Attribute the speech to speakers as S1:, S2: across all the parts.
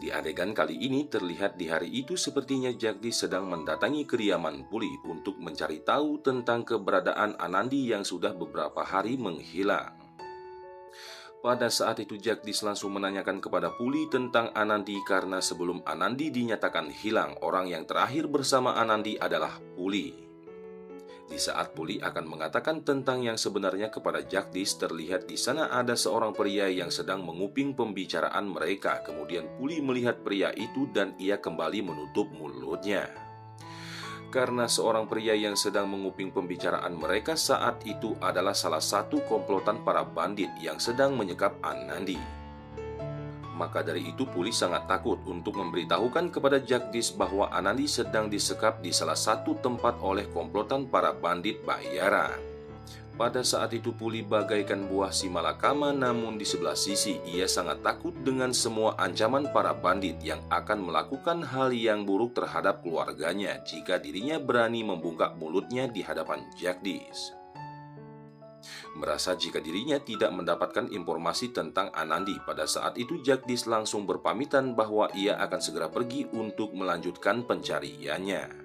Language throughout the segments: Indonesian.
S1: Di adegan kali ini terlihat di hari itu sepertinya Jagdish sedang mendatangi kediaman Puli untuk mencari tahu tentang keberadaan Anandi yang sudah beberapa hari menghilang. Pada saat itu Jagdish langsung menanyakan kepada Puli tentang Anandi karena sebelum Anandi dinyatakan hilang, orang yang terakhir bersama Anandi adalah Puli. Di saat Puli akan mengatakan tentang yang sebenarnya kepada Jagdish, terlihat di sana ada seorang pria yang sedang menguping pembicaraan mereka. Kemudian Puli melihat pria itu dan ia kembali menutup mulutnya. Karena seorang pria yang sedang menguping pembicaraan mereka saat itu adalah salah satu komplotan para bandit yang sedang menyekap Anandi. Maka dari itu Puli sangat takut untuk memberitahukan kepada Jagdish bahwa Anandi sedang disekap di salah satu tempat oleh komplotan para bandit bayaran. Pada saat itu Puli bagaikan buah si malakama, namun di sebelah sisi ia sangat takut dengan semua ancaman para bandit yang akan melakukan hal yang buruk terhadap keluarganya jika dirinya berani membuka mulutnya di hadapan Jagdish. Merasa jika dirinya tidak mendapatkan informasi tentang Anandi, pada saat itu Jagdish langsung berpamitan bahwa ia akan segera pergi untuk melanjutkan pencariannya.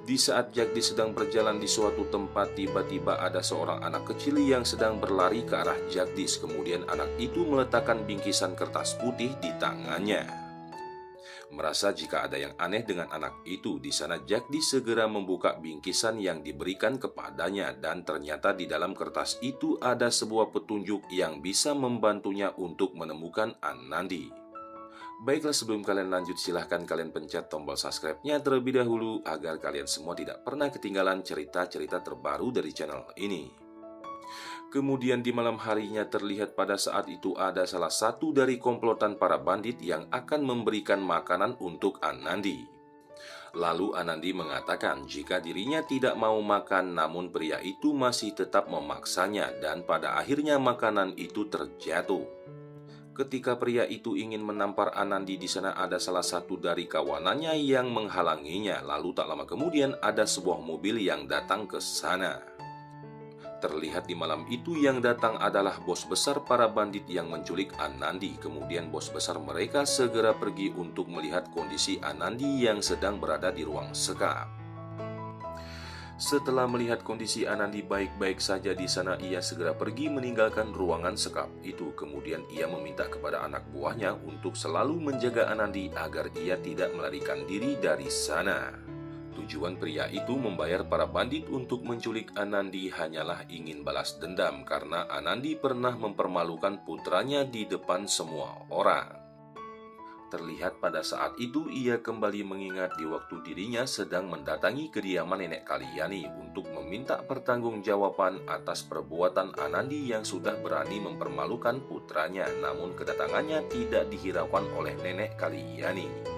S1: Di saat Jagdish sedang berjalan di suatu tempat, tiba-tiba ada seorang anak kecil yang sedang berlari ke arah Jagdish. Kemudian anak itu meletakkan bingkisan kertas putih di tangannya. Merasa jika ada yang aneh dengan anak itu, di sana Jagdish segera membuka bingkisan yang diberikan kepadanya dan ternyata di dalam kertas itu ada sebuah petunjuk yang bisa membantunya untuk menemukan Anandi. Baiklah, sebelum kalian lanjut silahkan kalian pencet tombol subscribe-nya terlebih dahulu agar kalian semua tidak pernah ketinggalan cerita-cerita terbaru dari channel ini. Kemudian di malam harinya terlihat pada saat itu ada salah satu dari komplotan para bandit yang akan memberikan makanan untuk Anandi. Lalu Anandi mengatakan jika dirinya tidak mau makan, namun pria itu masih tetap memaksanya dan pada akhirnya makanan itu terjatuh. Ketika pria itu ingin menampar Anandi, di sana ada salah satu dari kawanannya yang menghalanginya. Lalu tak lama kemudian ada sebuah mobil yang datang ke sana. Terlihat di malam itu yang datang adalah bos besar para bandit yang menculik Anandi. Kemudian bos besar mereka segera pergi untuk melihat kondisi Anandi yang sedang berada di ruang sekap. Setelah melihat kondisi Anandi baik-baik saja di sana, ia segera pergi meninggalkan ruangan sekap itu. Kemudian ia meminta kepada anak buahnya untuk selalu menjaga Anandi agar ia tidak melarikan diri dari sana. Tujuan pria itu membayar para bandit untuk menculik Anandi hanyalah ingin balas dendam karena Anandi pernah mempermalukan putranya di depan semua orang. Terlihat pada saat itu ia kembali mengingat di waktu dirinya sedang mendatangi kediaman nenek Kalyani untuk meminta pertanggungjawaban atas perbuatan Anandi yang sudah berani mempermalukan putranya, namun kedatangannya tidak dihiraukan oleh nenek Kalyani.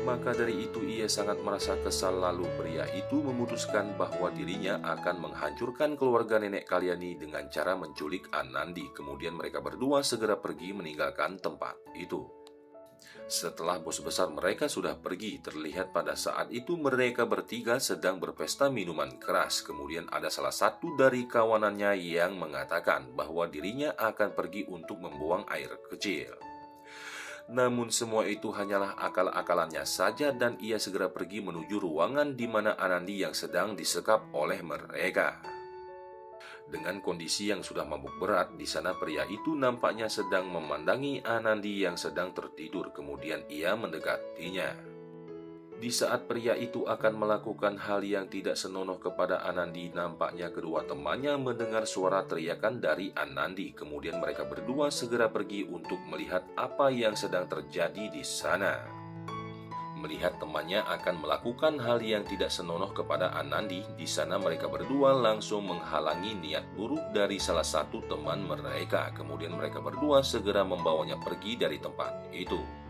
S1: Maka dari itu ia sangat merasa kesal, lalu pria itu memutuskan bahwa dirinya akan menghancurkan keluarga nenek Kalyani dengan cara menculik Anandi. Kemudian mereka berdua segera pergi meninggalkan tempat itu. Setelah bos besar mereka sudah pergi, terlihat pada saat itu mereka bertiga sedang berpesta minuman keras. Kemudian ada salah satu dari kawanannya yang mengatakan bahwa dirinya akan pergi untuk membuang air kecil. Namun semua itu hanyalah akal-akalannya saja dan ia segera pergi menuju ruangan di mana Anandi yang sedang disekap oleh mereka. Dengan kondisi yang sudah mabuk berat, di sana pria itu nampaknya sedang memandangi Anandi yang sedang tertidur. Kemudian ia mendekatinya. Di saat pria itu akan melakukan hal yang tidak senonoh kepada Anandi, nampaknya kedua temannya mendengar suara teriakan dari Anandi. Kemudian mereka berdua segera pergi untuk melihat apa yang sedang terjadi di sana. Melihat temannya akan melakukan hal yang tidak senonoh kepada Anandi, di sana mereka berdua langsung menghalangi niat buruk dari salah satu teman mereka. Kemudian mereka berdua segera membawanya pergi dari tempat itu.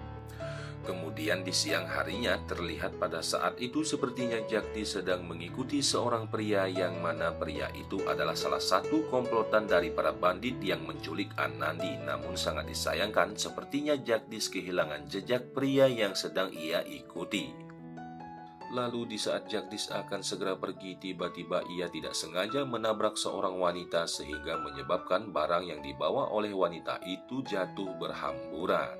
S1: Kemudian di siang harinya terlihat pada saat itu sepertinya Jagdish sedang mengikuti seorang pria yang mana pria itu adalah salah satu komplotan dari para bandit yang menculik Anandi. Namun sangat disayangkan sepertinya Jagdish kehilangan jejak pria yang sedang ia ikuti. Lalu di saat Jagdis akan segera pergi, tiba-tiba ia tidak sengaja menabrak seorang wanita sehingga menyebabkan barang yang dibawa oleh wanita itu jatuh berhamburan.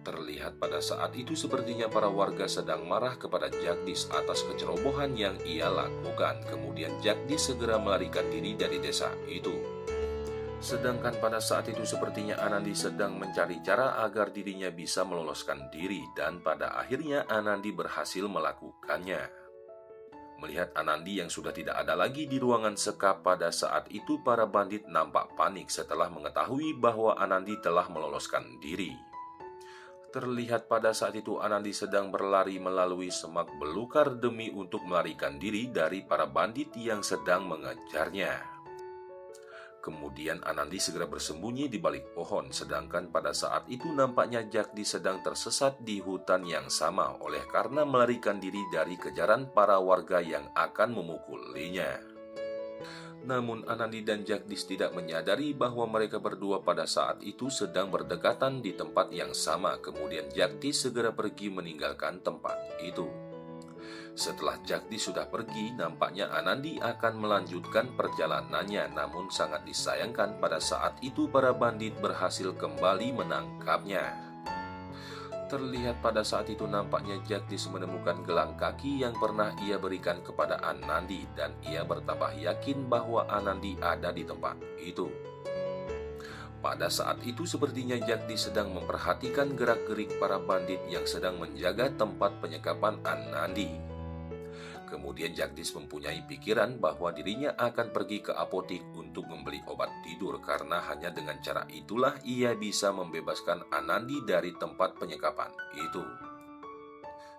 S1: Terlihat pada saat itu sepertinya para warga sedang marah kepada Jagdis atas kecerobohan yang ia lakukan. Kemudian Jagdis segera melarikan diri dari desa itu. Sedangkan pada saat itu sepertinya Anandi sedang mencari cara agar dirinya bisa meloloskan diri, dan pada akhirnya Anandi berhasil melakukannya. Melihat Anandi yang sudah tidak ada lagi di ruangan sekap pada saat itu, para bandit nampak panik setelah mengetahui bahwa Anandi telah meloloskan diri. Terlihat pada saat itu Anandi sedang berlari melalui semak belukar demi untuk melarikan diri dari para bandit yang sedang mengejarnya. Kemudian Anandi segera bersembunyi di balik pohon, sedangkan pada saat itu nampaknya Jagdis sedang tersesat di hutan yang sama oleh karena melarikan diri dari kejaran para warga yang akan memukulinya. Namun Anandi dan Jagdis tidak menyadari bahwa mereka berdua pada saat itu sedang berdekatan di tempat yang sama. Kemudian Jagdis segera pergi meninggalkan tempat itu. Setelah Jagdis sudah pergi, nampaknya Anandi akan melanjutkan perjalanannya. Namun sangat disayangkan pada saat itu para bandit berhasil kembali menangkapnya. Terlihat pada saat itu nampaknya Jagdis menemukan gelang kaki yang pernah ia berikan kepada Anandi, dan ia bertambah yakin bahwa Anandi ada di tempat itu. Pada saat itu sepertinya Jagdis sedang memperhatikan gerak-gerik para bandit yang sedang menjaga tempat penyekapan Anandi. Kemudian Jagdis mempunyai pikiran bahwa dirinya akan pergi ke apotik untuk membeli obat tidur, karena hanya dengan cara itulah ia bisa membebaskan Anandi dari tempat penyekapan itu.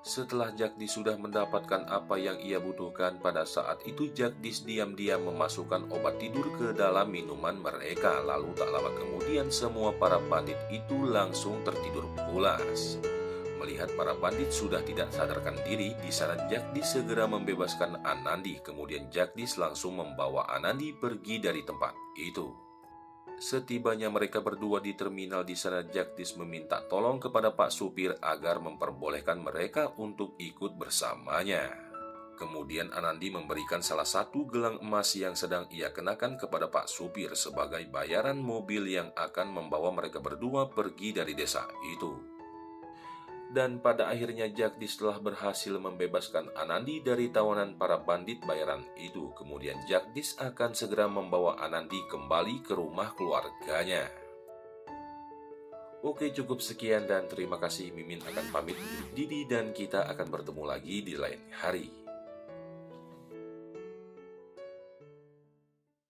S1: Setelah Jagdis sudah mendapatkan apa yang ia butuhkan, pada saat itu Jagdis diam-diam memasukkan obat tidur ke dalam minuman mereka. Lalu tak lama kemudian semua para bandit itu langsung tertidur pulas. Melihat para bandit sudah tidak sadarkan diri, di sana Jagdis segera membebaskan Anandi. Kemudian Jagdis langsung membawa Anandi pergi dari tempat itu. Setibanya mereka berdua di terminal, di sana Jagdis meminta tolong kepada Pak Supir agar memperbolehkan mereka untuk ikut bersamanya. Kemudian Anandi memberikan salah satu gelang emas yang sedang ia kenakan kepada Pak Supir sebagai bayaran mobil yang akan membawa mereka berdua pergi dari desa itu. Dan pada akhirnya Jagdis telah berhasil membebaskan Anandi dari tawanan para bandit bayaran itu. Kemudian Jagdis akan segera membawa Anandi kembali ke rumah keluarganya. Oke, cukup sekian dan terima kasih. Mimin akan pamit undur diri dan kita akan bertemu lagi di lain hari.